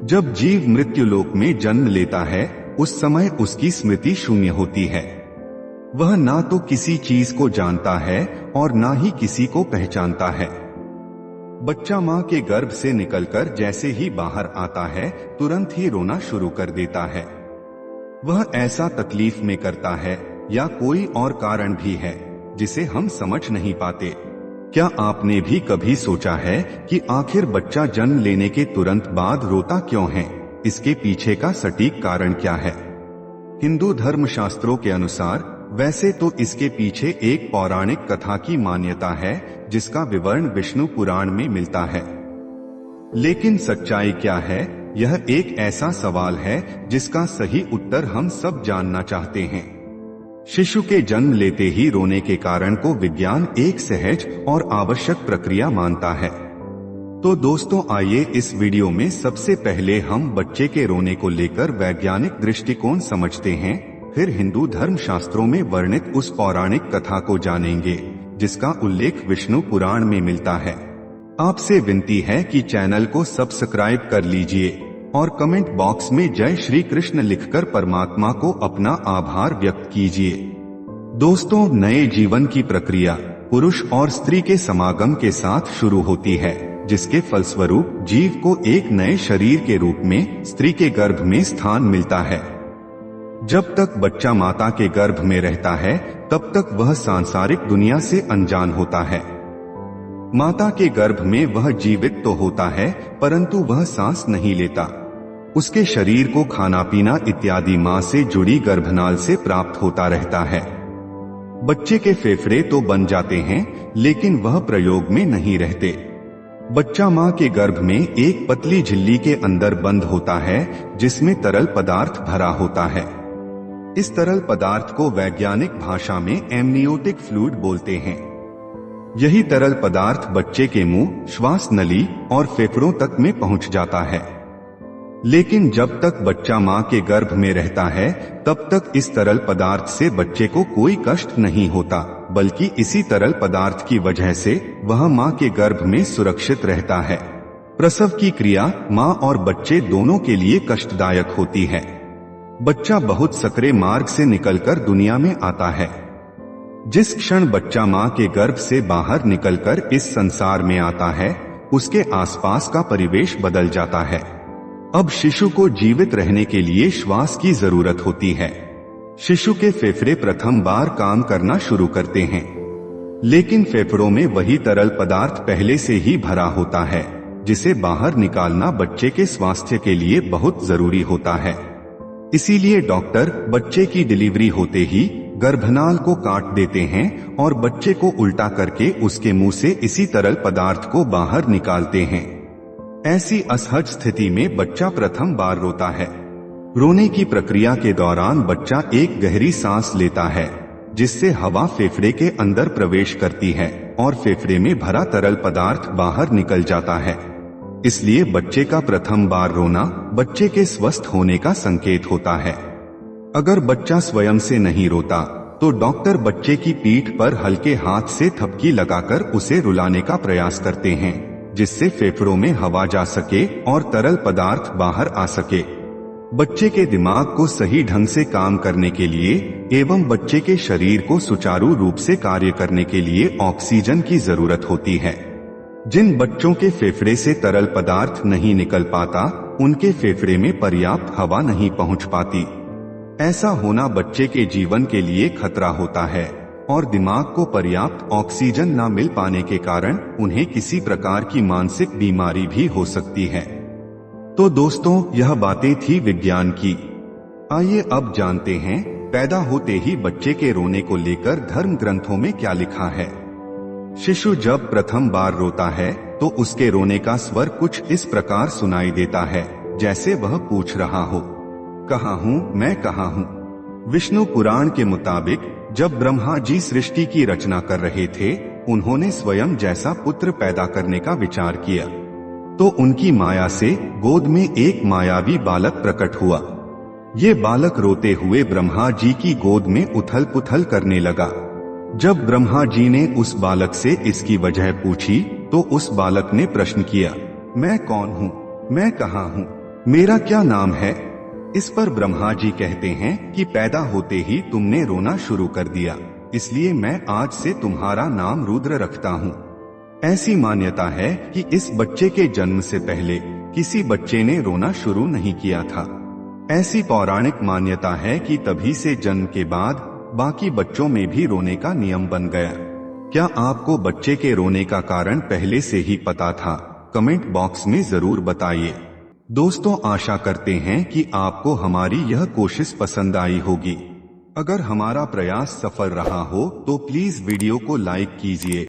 जब जीव मृत्युलोक में जन्म लेता है उस समय उसकी स्मृति शून्य होती है। वह ना तो किसी चीज को जानता है और ना ही किसी को पहचानता है। बच्चा मां के गर्भ से निकलकर जैसे ही बाहर आता है तुरंत ही रोना शुरू कर देता है। वह ऐसा तकलीफ में करता है या कोई और कारण भी है जिसे हम समझ नहीं पाते। क्या आपने भी कभी सोचा है कि आखिर बच्चा जन्म लेने के तुरंत बाद रोता क्यों है? इसके पीछे का सटीक कारण क्या है? हिंदू धर्मशास्त्रों के अनुसार वैसे तो इसके पीछे एक पौराणिक कथा की मान्यता है जिसका विवरण विष्णु पुराण में मिलता है। लेकिन सच्चाई क्या है, यह एक ऐसा सवाल है जिसका सही उत्तर हम सब जानना चाहते हैं। शिशु के जन्म लेते ही रोने के कारण को विज्ञान एक सहज और आवश्यक प्रक्रिया मानता है। तो दोस्तों आइए इस वीडियो में सबसे पहले हम बच्चे के रोने को लेकर वैज्ञानिक दृष्टिकोण समझते हैं, फिर हिंदू धर्म शास्त्रों में वर्णित उस पौराणिक कथा को जानेंगे जिसका उल्लेख विष्णु पुराण में मिलता है। आपसे विनती है कि चैनल को सब्सक्राइब कर लीजिए और कमेंट बॉक्स में जय श्री कृष्ण लिखकर परमात्मा को अपना आभार व्यक्त कीजिए। दोस्तों, नए जीवन की प्रक्रिया पुरुष और स्त्री के समागम के साथ शुरू होती है, जिसके फलस्वरूप जीव को एक नए शरीर के रूप में स्त्री के गर्भ में स्थान मिलता है। जब तक बच्चा माता के गर्भ में रहता है तब तक वह सांसारिक दुनिया से अनजान होता है। माता के गर्भ में वह जीवित तो होता है परंतु वह सांस नहीं लेता। उसके शरीर को खाना पीना इत्यादि मां से जुड़ी गर्भनाल से प्राप्त होता रहता है। बच्चे के फेफड़े तो बन जाते हैं लेकिन वह प्रयोग में नहीं रहते। बच्चा मां के गर्भ में एक पतली झिल्ली के अंदर बंद होता है जिसमें तरल पदार्थ भरा होता है। इस तरल पदार्थ को वैज्ञानिक भाषा में एमनियोटिक फ्लूइड बोलते हैं। यही तरल पदार्थ बच्चे के मुंह, श्वास नली और फेफड़ों तक में पहुंच जाता है। लेकिन जब तक बच्चा मां के गर्भ में रहता है तब तक इस तरल पदार्थ से बच्चे को कोई कष्ट नहीं होता, बल्कि इसी तरल पदार्थ की वजह से वह मां के गर्भ में सुरक्षित रहता है। प्रसव की क्रिया मां और बच्चे दोनों के लिए कष्टदायक होती है। बच्चा बहुत सकरे मार्ग से निकलकर दुनिया में आता है। जिस क्षण बच्चा मां के गर्भ से बाहर निकलकर इस संसार में आता है उसके आसपास का परिवेश बदल जाता है। अब शिशु को जीवित रहने के लिए श्वास की जरूरत होती है। शिशु के फेफड़े प्रथम बार काम करना शुरू करते हैं, लेकिन फेफड़ों में वही तरल पदार्थ पहले से ही भरा होता है जिसे बाहर निकालना बच्चे के स्वास्थ्य के लिए बहुत जरूरी होता है। इसीलिए डॉक्टर बच्चे की डिलीवरी होते ही गर्भनाल को काट देते हैं और बच्चे को उल्टा करके उसके मुंह से इसी तरल पदार्थ को बाहर निकालते हैं। ऐसी असहज स्थिति में बच्चा प्रथम बार रोता है। रोने की प्रक्रिया के दौरान बच्चा एक गहरी सांस लेता है जिससे हवा फेफड़े के अंदर प्रवेश करती है और फेफड़े में भरा तरल पदार्थ बाहर निकल जाता है। इसलिए बच्चे का प्रथम बार रोना बच्चे के स्वस्थ होने का संकेत होता है। अगर बच्चा स्वयं से नहीं रोता तो डॉक्टर बच्चे की पीठ पर हल्के हाथ से थपकी लगाकर उसे रुलाने का प्रयास करते हैं, जिससे फेफड़ों में हवा जा सके और तरल पदार्थ बाहर आ सके। बच्चे के दिमाग को सही ढंग से काम करने के लिए एवं बच्चे के शरीर को सुचारू रूप से कार्य करने के लिए ऑक्सीजन की जरूरत होती है। जिन बच्चों के फेफड़े से तरल पदार्थ नहीं निकल पाता उनके फेफड़े में पर्याप्त हवा नहीं पहुंच पाती। ऐसा होना बच्चे के जीवन के लिए खतरा होता है और दिमाग को पर्याप्त ऑक्सीजन न मिल पाने के कारण उन्हें किसी प्रकार की मानसिक बीमारी भी हो सकती है। तो दोस्तों, यह बातें थी विज्ञान की। आइए अब जानते हैं पैदा होते ही बच्चे के रोने को लेकर धर्म ग्रंथों में क्या लिखा है। शिशु जब प्रथम बार रोता है तो उसके रोने का स्वर कुछ इस प्रकार सुनाई देता है जैसे वह पूछ रहा हो, कहाँ हूँ मैं, कहाँ हूँ। विष्णु पुराण के मुताबिक जब ब्रह्मा जी सृष्टि की रचना कर रहे थे उन्होंने स्वयं जैसा पुत्र पैदा करने का विचार किया तो उनकी माया से गोद में एक मायावी बालक प्रकट हुआ। ये बालक रोते हुए ब्रह्मा जी की गोद में उथल पुथल करने लगा। जब ब्रह्मा जी ने उस बालक से इसकी वजह पूछी तो उस बालक ने प्रश्न किया, मैं कौन हूँ, मैं कहाँ हूँ। मेरा क्या नाम है? इस पर ब्रह्मा जी कहते हैं कि पैदा होते ही तुमने रोना शुरू कर दिया, इसलिए मैं आज से तुम्हारा नाम रुद्र रखता हूँ। ऐसी मान्यता है कि इस बच्चे के जन्म से पहले किसी बच्चे ने रोना शुरू नहीं किया था। ऐसी पौराणिक मान्यता है कि तभी से जन्म के बाद बाकी बच्चों में भी रोने का नियम बन गया। क्या आपको बच्चे के रोने का कारण पहले से ही पता था? कमेंट बॉक्स में जरूर बताइए। दोस्तों, आशा करते हैं कि आपको हमारी यह कोशिश पसंद आई होगी। अगर हमारा प्रयास सफल रहा हो तो प्लीज वीडियो को लाइक कीजिए